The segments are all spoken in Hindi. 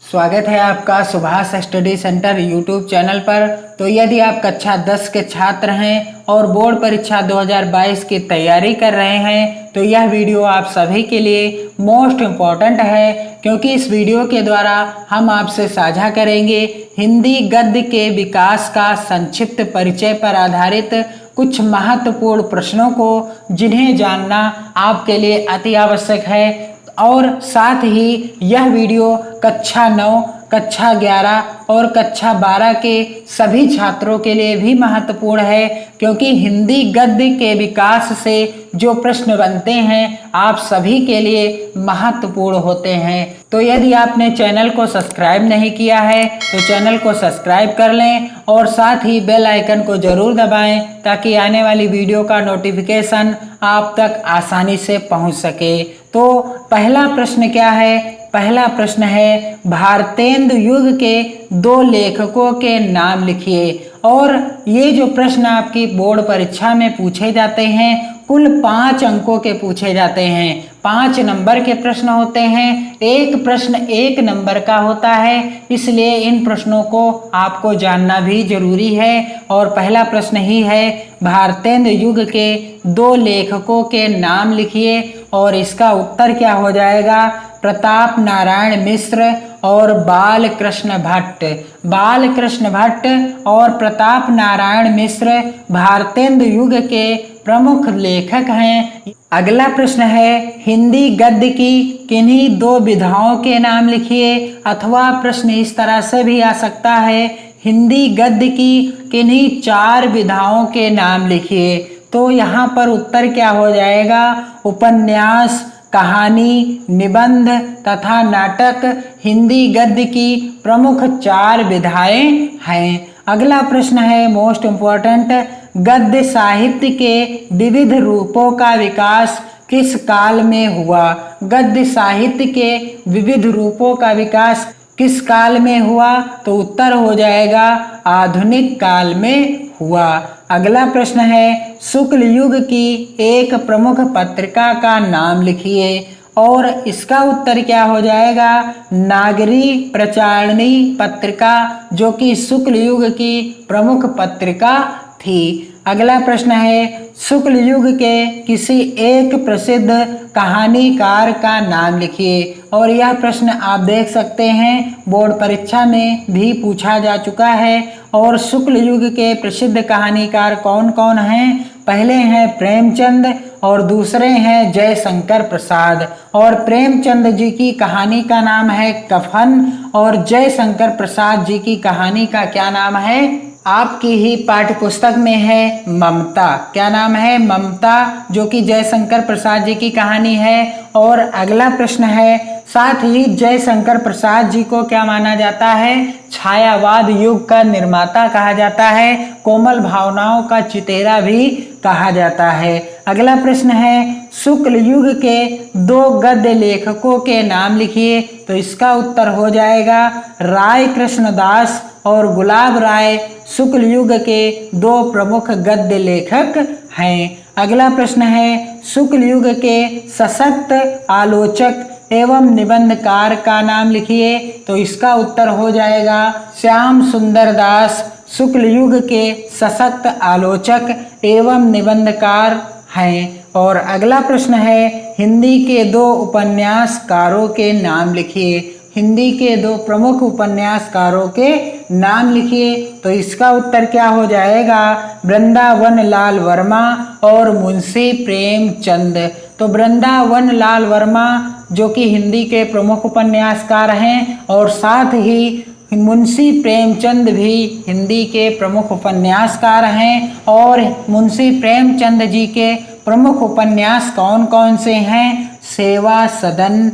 स्वागत है आपका Subhash study centre YouTube channel पर। तो यदि आप कक्षा 10 के छात्र हैं और बोर्ड परीक्षा 2022 की तैयारी कर रहे हैं तो यह वीडियो आप सभी के लिए मोस्ट इम्पॉर्टेंट है, क्योंकि इस वीडियो के द्वारा हम आपसे साझा करेंगे हिंदी गद्य के विकास का संक्षिप्त परिचय पर आधारित कुछ महत्वपूर्ण प्रश्नों को, जिन्हें जानना आपके लिए अति आवश्यक है। और साथ ही यह वीडियो कक्षा 9, कक्षा 11 और कक्षा 12 के सभी छात्रों के लिए भी महत्वपूर्ण है, क्योंकि हिंदी गद्य के विकास से जो प्रश्न बनते हैं आप सभी के लिए महत्वपूर्ण होते हैं। तो यदि आपने चैनल को सब्सक्राइब नहीं किया है तो चैनल को सब्सक्राइब कर लें और साथ ही बेल आइकन को जरूर दबाएं, ताकि आने वाली वीडियो का नोटिफिकेशन आप तक आसानी से पहुंच सके। तो पहला प्रश्न क्या है? पहला प्रश्न है भारतेंदु युग के 2 लेखकों के नाम लिखिए। और ये जो प्रश्न आपकी बोर्ड परीक्षा में पूछे जाते हैं कुल 5 अंकों के पूछे जाते हैं। 5 नंबर के प्रश्न होते हैं, एक प्रश्न 1 नंबर का होता है, इसलिए इन प्रश्नों को आपको जानना भी जरूरी है। और पहला प्रश्न ही है भारतेंदु युग के 2 लेखकों के नाम लिखिए। और इसका उत्तर क्या हो जाएगा? प्रताप नारायण मिश्र और बाल कृष्ण भट्ट। बाल कृष्ण भट्ट और प्रताप नारायण मिश्र भारतेंदु युग के प्रमुख लेखक हैं। अगला प्रश्न है हिंदी गद्य की किन्हीं 2 विधाओं के नाम लिखिए। अथवा प्रश्न इस तरह से भी आ सकता है हिंदी गद्य की किन्हीं 4 विधाओं के नाम लिखिए। तो यहाँ पर उत्तर क्या हो जाएगा? उपन्यास, कहानी, निबंध तथा नाटक हिंदी गद्य की प्रमुख 4 विधाएं हैं। अगला प्रश्न है मोस्ट इम्पोर्टेंट, गद्य साहित्य के विविध रूपों का विकास किस काल में हुआ? गद्य साहित्य के विविध रूपों का विकास किस काल में हुआ? तो उत्तर हो जाएगा आधुनिक काल में हुआ। अगला प्रश्न है शुक्ल युग की एक प्रमुख पत्रिका का नाम लिखिए। और इसका उत्तर क्या हो जाएगा? नागरी प्रचारणी पत्रिका, जो कि शुक्ल युग की प्रमुख पत्रिका थी। अगला प्रश्न है शुक्ल युग के किसी एक प्रसिद्ध कहानीकार का नाम लिखिए। और यह प्रश्न आप देख सकते हैं बोर्ड परीक्षा में भी पूछा जा चुका है। और शुक्ल युग के प्रसिद्ध कहानीकार कौन कौन हैं? पहले हैं प्रेमचंद और दूसरे हैं जयशंकर प्रसाद। और प्रेमचंद जी की कहानी का नाम है कफन और जयशंकर प्रसाद जी की कहानी का क्या नाम है? आपकी ही पाठ्य पुस्तक में है ममता। क्या नाम है? ममता, जो कि जयशंकर प्रसाद जी की कहानी है। और अगला प्रश्न है साथ ही जयशंकर प्रसाद जी को क्या माना जाता है? छायावाद युग का निर्माता कहा जाता है, कोमल भावनाओं का चितेरा भी कहा जाता है। अगला प्रश्न है शुक्ल युग के 2 गद्य लेखकों के नाम लिखिए। तो इसका उत्तर हो जाएगा राय कृष्णदास और गुलाब राय शुक्ल युग के 2 प्रमुख गद्य लेखक हैं। अगला प्रश्न है शुक्ल युग के सशक्त आलोचक एवं निबंधकार का नाम लिखिए। तो इसका उत्तर हो जाएगा श्याम सुंदर दास शुक्ल युग के सशक्त आलोचक एवं निबंधकार हैं। और अगला प्रश्न है हिंदी के 2 उपन्यासकारों के नाम लिखिए। हिंदी के 2 प्रमुख उपन्यासकारों के नाम लिखिए। तो इसका उत्तर क्या हो जाएगा? वृंदावन लाल वर्मा और मुंशी प्रेमचंद। तो वृंदावन लाल वर्मा जो कि हिंदी के प्रमुख उपन्यासकार हैं, और साथ ही मुंशी प्रेमचंद भी हिंदी के प्रमुख उपन्यासकार हैं। और मुंशी प्रेमचंद जी के प्रमुख उपन्यास कौन कौन से हैं? सेवा सदन,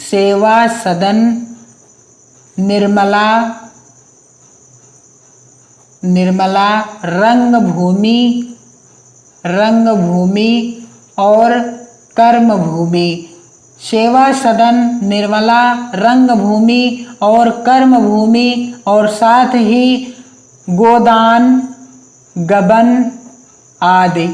सेवा सदन, निर्मला, निर्मला, रंगभूमि, रंगभूमि और कर्मभूमि। सेवा सदन, निर्मला, रंगभूमि और कर्मभूमि, और साथ ही गोदान, गबन आदि।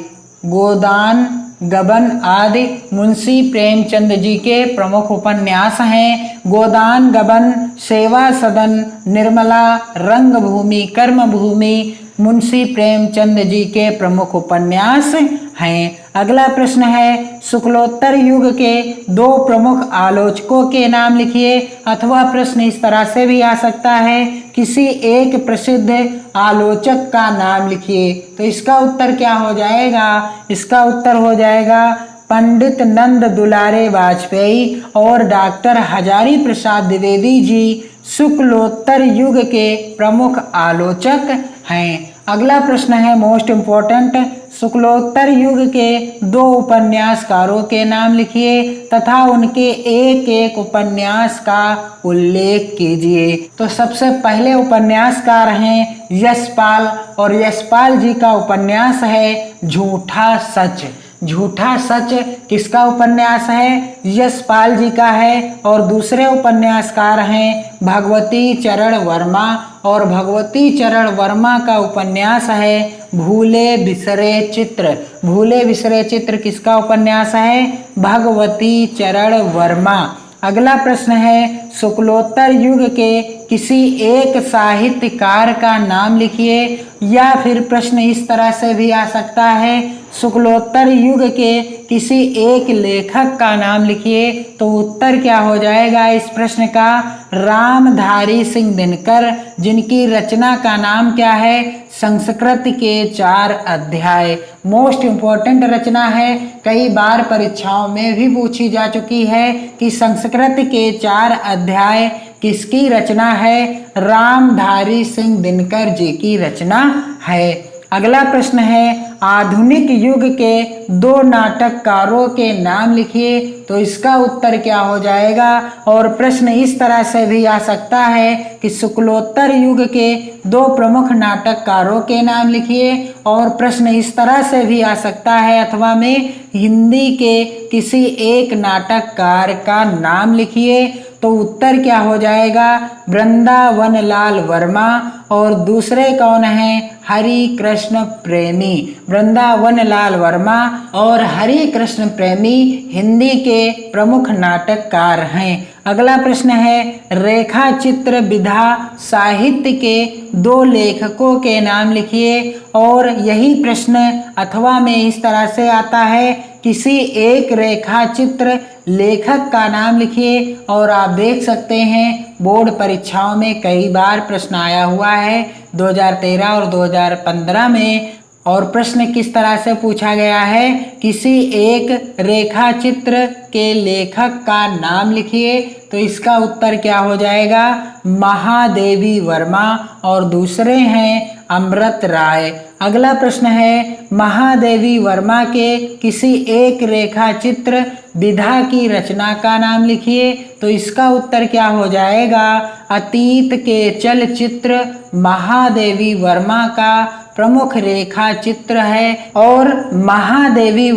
गोदान, गबन आदि मुंशी प्रेमचंद जी के प्रमुख उपन्यास हैं। गोदान, गबन, सेवा सदन, निर्मला, रंगभूमि, कर्मभूमि मुंशी प्रेमचंद जी के प्रमुख उपन्यास हैं। अगला प्रश्न है, शुक्लोत्तर युग के दो प्रमुख आलोचकों के नाम लिखिए। अथवा प्रश्न इस तरह से भी आ सकता है, किसी एक प्रसिद्ध आलोचक का नाम लिखिए। तो इसका उत्तर क्या हो जाएगा? इसका उत्तर हो जाएगा पंडित नंद दुलारे वाजपेयी और डॉक्टर हजारी प्रसाद द्विवेदी जी शुक्लोत्तर युग के प्रमुख आलोचक हैं। अगला प्रश्न है मोस्ट इम्पोर्टेंट, शुक्लोत्तर युग के दो उपन्यासकारों के नाम लिखिए तथा उनके एक एक उपन्यास का उल्लेख कीजिए। तो सबसे पहले उपन्यासकार हैं यशपाल, और यशपाल जी का उपन्यास है झूठा सच। झूठा सच किसका उपन्यास है? यशपाल जी का है। और दूसरे उपन्यासकार हैं भगवती चरण वर्मा, और भगवती चरण वर्मा का उपन्यास है भूले बिसरे चित्र। भूले बिसरे चित्र किसका उपन्यास है? भगवती चरण वर्मा। अगला प्रश्न है, शुक्लोत्तर युग के किसी एक साहित्यकार का नाम लिखिए। या फिर प्रश्न इस तरह से भी आ सकता है, शुक्लोत्तर युग के किसी एक लेखक का नाम लिखिए। तो उत्तर क्या हो जाएगा इस प्रश्न का? रामधारी सिंह दिनकर, जिनकी रचना का नाम क्या है? संस्कृत के 4 अध्याय। मोस्ट इम्पोर्टेंट रचना है, कई बार परीक्षाओं में भी पूछी जा चुकी है कि संस्कृत के 4 अध्याय किसकी रचना है? रामधारी सिंह दिनकर जी की रचना है। अगला प्रश्न है, आधुनिक युग के दो नाटककारों के नाम लिखिए। तो इसका उत्तर क्या हो जाएगा? और प्रश्न इस तरह से भी आ सकता है कि शुक्लोत्तर युग के दो प्रमुख नाटककारों के नाम लिखिए। और प्रश्न इस तरह से भी आ सकता है, अथवा में हिंदी के किसी एक नाटककार का नाम लिखिए। तो उत्तर क्या हो जाएगा? वृंदावन लाल वर्मा। और दूसरे कौन हैं? हरि कृष्ण प्रेमी। वृंदावन लाल वर्मा और हरि कृष्ण प्रेमी हिंदी के प्रमुख नाटककार हैं। अगला प्रश्न है, रेखा चित्र विधा साहित्य के दो लेखकों के नाम लिखिए। और यही प्रश्न अथवा में इस तरह से आता है, किसी एक रेखा चित्र लेखक का नाम लिखिए। और आप देख सकते हैं बोर्ड परीक्षाओं में कई बार प्रश्न आया हुआ है 2013 और 2015 में। और प्रश्न किस तरह से पूछा गया है, किसी एक रेखा चित्र के लेखक का नाम लिखिए। तो इसका उत्तर क्या हो जाएगा? महादेवी वर्मा। और दूसरे हैं अमृत राय। अगला प्रश्न है, महादेवी वर्मा के किसी एक रेखा चित्र विधा की रचना का नाम लिखिए। तो इसका उत्तर क्या हो जाएगा? अतीत के चलचित्र महादेवी वर्मा का प्रमुख रेखा चित्र है। और महादेवी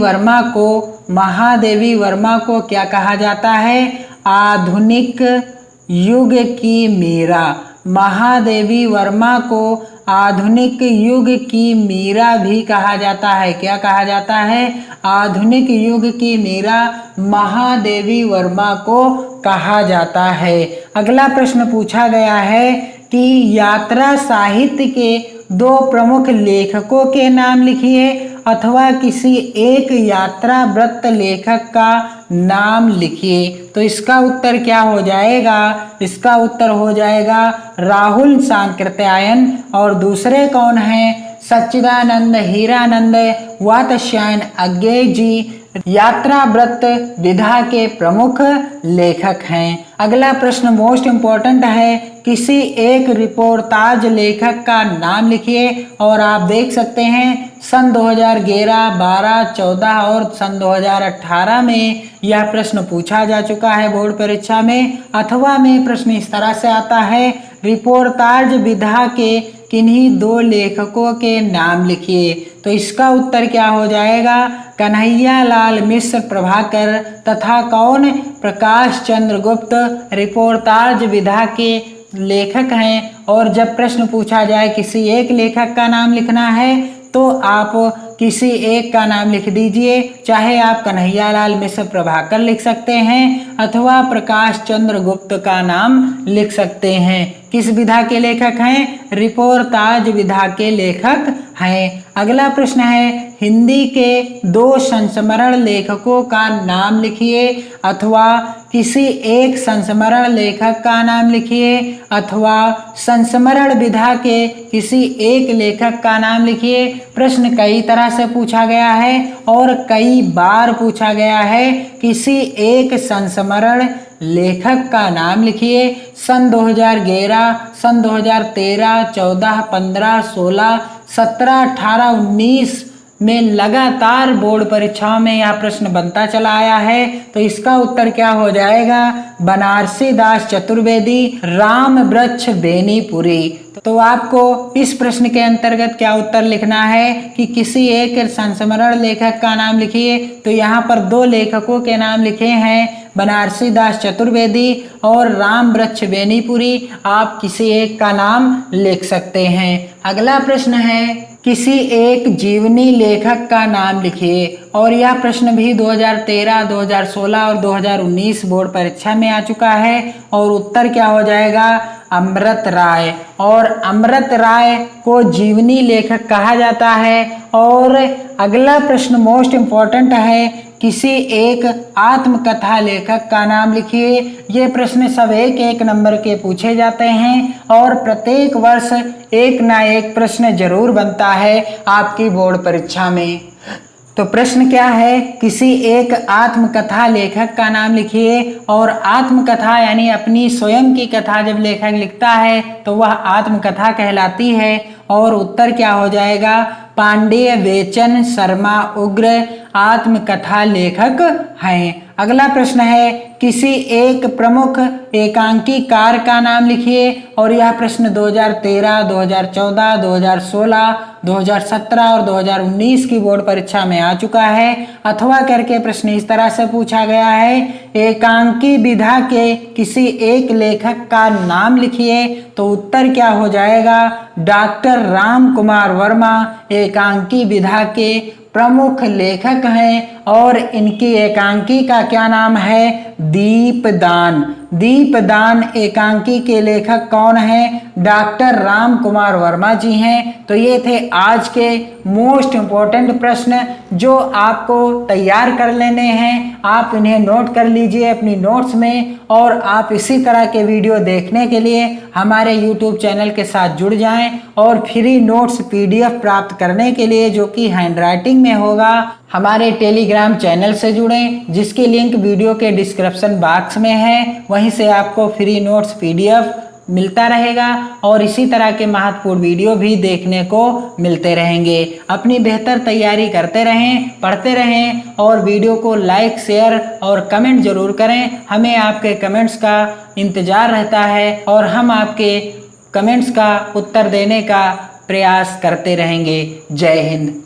वर्मा को क्या कहा जाता है? आधुनिक युग की मीरा। महादेवी वर्मा को आधुनिक युग की मीरा भी कहा जाता है। क्या कहा जाता है? आधुनिक युग की मीरा महादेवी वर्मा को कहा जाता है। अगला प्रश्न पूछा गया है कि यात्रा साहित्य के दो प्रमुख लेखकों के नाम लिखिए। अथवा किसी एक यात्रा वृत्त लेखक का नाम लिखिए। तो इसका उत्तर क्या हो जाएगा? इसका उत्तर हो जाएगा राहुल सांकृत्यायन। और दूसरे कौन हैं? सच्चिदानंद हीरानंद वात्स्यायन अज्ञेय जी यात्रा वृत्त विधा के प्रमुख लेखक हैं। अगला प्रश्न मोस्ट इम्पोर्टेंट है, किसी एक रिपोर्टाज लेखक का नाम लिखिए। और आप देख सकते हैं सन 2011, 12, 14 और सन 2018 में यह प्रश्न पूछा जा चुका है बोर्ड परीक्षा में। अथवा में प्रश्न इस तरह से आता है, रिपोर्टाज विधा के किन्हीं दो लेखकों के नाम लिखिए। तो इसका उत्तर क्या हो जाएगा? कन्हैया लाल मिश्र प्रभाकर तथा कौन? प्रकाश चंद्र गुप्त रिपोर्टाज विधा के लेखक हैं। और जब प्रश्न पूछा जाए किसी एक लेखक का नाम लिखना है तो आप किसी एक का नाम लिख दीजिए। चाहे आप कन्हैयालाल मिश्र प्रभाकर लिख सकते हैं अथवा प्रकाश चंद्र गुप्त का नाम लिख सकते हैं। किस विधा के लेखक हैं? रिपोर्ताज विधा के लेखक हैं। अगला प्रश्न है, हिंदी के 2 संस्मरण लेखकों का नाम लिखिए अथवा किसी एक संस्मरण लेखक का नाम लिखिए अथवा संस्मरण विधा के किसी एक लेखक का नाम लिखिए। प्रश्न कई तरह से पूछा गया है और कई बार पूछा गया है। किसी एक संस्मरण लेखक का नाम लिखिए। सन 2011, सन 2013, 14, 15, 16, 17, 18, 19 में लगातार बोर्ड परीक्षाओं में यह प्रश्न बनता चला आया है। तो इसका उत्तर क्या हो जाएगा? बनारसी दास चतुर्वेदी, राम वृक्ष बेनीपुरी। तो आपको इस प्रश्न के अंतर्गत क्या उत्तर लिखना है कि किसी एक संस्मरण लेखक का नाम लिखिए। तो यहाँ पर 2 लेखकों के नाम लिखे हैं, बनारसी दास चतुर्वेदी और राम वृक्ष बेनीपुरी। आप किसी एक का नाम लिख सकते हैं। अगला प्रश्न है, किसी एक जीवनी लेखक का नाम लिखिए। और यह प्रश्न भी 2013, 2016 और 2019 बोर्ड परीक्षा में आ चुका है। और उत्तर क्या हो जाएगा? अमृत राय। और अमृत राय को जीवनी लेखक कहा जाता है। और अगला प्रश्न मोस्ट इम्पॉर्टेंट है, किसी एक आत्मकथा लेखक का नाम लिखिए। ये प्रश्न सब एक नंबर के पूछे जाते हैं और प्रत्येक वर्ष एक ना एक प्रश्न जरूर बनता है आपकी बोर्ड परीक्षा में। तो प्रश्न क्या है? किसी एक आत्मकथा लेखक का नाम लिखिए। और आत्मकथा यानी अपनी स्वयं की कथा जब लेखक लिखता है तो वह आत्मकथा कहलाती है। और उत्तर क्या हो जाएगा? पांडेय बेचन शर्मा उग्र आत्मकथा लेखक हैं। अगला प्रश्न है, किसी एक प्रमुख एकांकीकार का नाम लिखिए। और यह प्रश्न 2013, 2014, 2016, 2017 और 2019 की बोर्ड परीक्षा में आ चुका है। अथवा करके प्रश्न इस तरह से पूछा गया है, एकांकी विधा के किसी एक लेखक का नाम लिखिए। तो उत्तर क्या हो जाएगा? डॉक्टर राम कुमार वर्मा एकांकी विधा के प्रमुख लेखक हैं। और इनकी एकांकी का क्या नाम है? दीपदान। दीपदान एकांकी के लेखक कौन हैं? डॉक्टर राम कुमार वर्मा जी हैं। तो ये थे आज के मोस्ट इम्पोर्टेंट प्रश्न जो आपको तैयार कर लेने हैं। आप इन्हें नोट कर लीजिए अपनी नोट्स में। और आप इसी तरह के वीडियो देखने के लिए हमारे YouTube चैनल के साथ जुड़ जाएं। और फ्री नोट्स PDF प्राप्त करने के लिए, जो कि हैंडराइटिंग में होगा, हमारे टेलीग्राम चैनल से जुड़ें, जिसकी लिंक वीडियो के डिस्क्रिप्शन बॉक्स में है। वहीं से आपको फ्री नोट्स PDF मिलता रहेगा और इसी तरह के महत्वपूर्ण वीडियो भी देखने को मिलते रहेंगे। अपनी बेहतर तैयारी करते रहें, पढ़ते रहें और वीडियो को लाइक, शेयर और कमेंट जरूर करें। हमें आपके कमेंट्स का इंतज़ार रहता है और हम आपके कमेंट्स का उत्तर देने का प्रयास करते रहेंगे। जय हिंद।